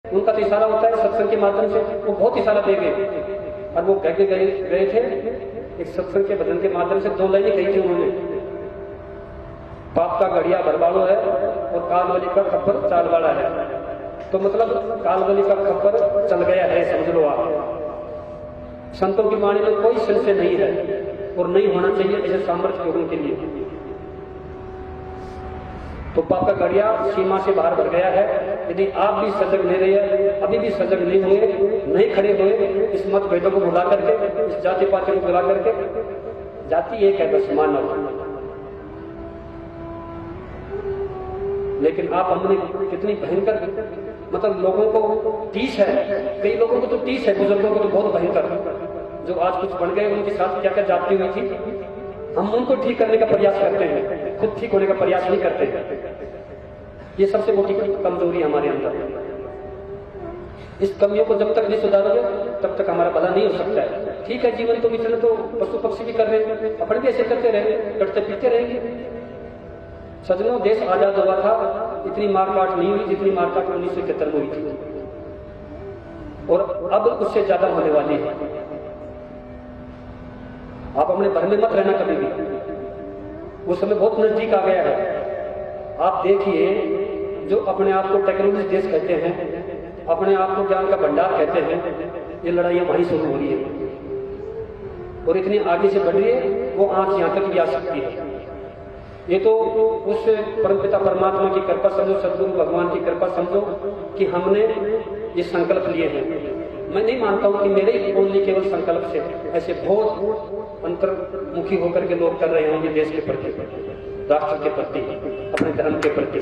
उनका तो इशारा होता है सत्संग के माध्यम से, वो बहुत इशारा दे गए और वो कह के गए थे एक सत्संग के भजन के माध्यम से 2 लाइनें कही थी उन्होंने, पाप का घड़िया भरवाड़ो है और कालवली का खप्पर चाल वाला है। तो मतलब कालवली का खप्पर चल गया है, समझ लो आप। संतों की वाणी में कोई संशय नहीं है और नहीं होना चाहिए ऐसे सामर्थ्य लोगों के लिए। तो पाप का घड़िया सीमा से बाहर बढ़ गया है। यदि आप भी सजग नहीं रहे, अभी भी सजग नहीं हुए, नहीं खड़े हुए, इस मतभेदों को भुला करके, इस जाति पाति को भुला करके, जाति एक है बस, मानव। लेकिन आप हमने कितनी भयंकर, मतलब लोगों को 30 है, कई लोगों को तो 30 है, बुजुर्गों को तो बहुत भयंकर, जो आज कुछ बन गए, उनके साथ क्या क्या जाती हुई थी। हम उनको ठीक करने का प्रयास करते हैं, खुद ठीक होने का प्रयास नहीं करते। ये सबसे मोटी कमजोरी हमारे अंदर। इस कमियों को जब तक नहीं सुधारोगे तब तक हमारा भला नहीं हो सकता है। ठीक है, जीवन तो विचरण तो पशु पक्षी भी कर रहे हैं, अपन भी ऐसे करते रहे, करते पीते रहेंगे। सजनों, देश आजाद हुआ था, इतनी मारकाट नहीं हुई जितनी मारकाट 1971 में हुई थी, और अब उससे ज्यादा होने वाली है। आप अपने भर में मत रहना कभी भी, वो समय बहुत नजदीक आ गया है। आप देखिए, जो अपने आप को टेक्नोलॉजी देश कहते हैं, अपने आप को ज्ञान का भंडार कहते हैं, ये लड़ाइयां वहीं शुरू हो रही है और इतनी आगे से बढ़ रही है, वो आंच यहां तक भी आ सकती है। ये तो उस परमपिता परमात्मा की कृपा समझो, सदगुरु भगवान की कृपा समझो कि हमने ये संकल्प लिए हैं। मैं नहीं मानता हूं कि मेरे ही बोलने केवल संकल्प से ऐसे बहुत अंतर्मुखी होकर के लोग कर रहे होंगे देश के प्रति, राष्ट्र के प्रति, अपने धर्म के प्रति।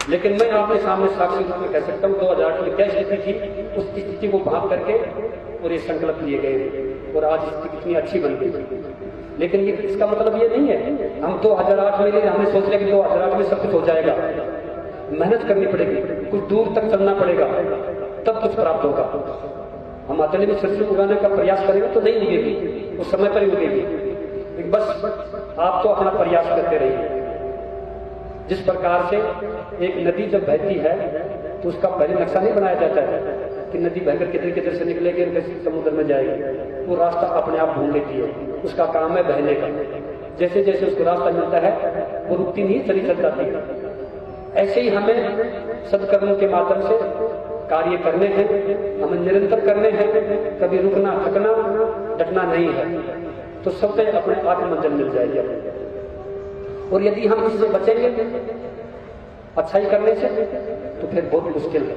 लेकिन मैं आपके सामने साक्षी रूप में कह सकता हूँ 2008 में क्या स्थिति थी, उस स्थिति को भाग करके और ये संकल्प लिए गए और आज स्थिति कितनी अच्छी बन गई। लेकिन ये इसका मतलब ये नहीं है हम 2008 में, हमने सोच लिया कि 2008 में सब कुछ हो जाएगा। मेहनत करनी पड़ेगी, कुछ दूर तक चलना पड़ेगा, तब कुछ प्राप्त होगा। हम अतले में सब्जी उगाने का प्रयास करेंगे तो नहीं उगेगी, उस समय पर ही उगेगी। बस आप तो अपना प्रयास करते रहिए। जिस प्रकार से एक नदी जब बहती है तो उसका पहले नक्शा नहीं बनाया जाता है कि नदी बहकर किधर से निकलेगी और कैसे समुद्र में जाएगी। वो रास्ता अपने आप ढूंढ लेती है, उसका काम है बहने का। जैसे जैसे उसको रास्ता मिलता है वो रुकती नहीं, चली चल जाती है। ऐसे ही हमें सदकर्मों के माध्यम से कार्य करने हैं, हमें निरंतर करने हैं, कभी रुकना थकना डटना नहीं है, तो सब पे अपने आप मंजिल मिल जाएगी। और यदि हम इससे बचेंगे अच्छाई करने से, तो फिर बहुत मुश्किल है।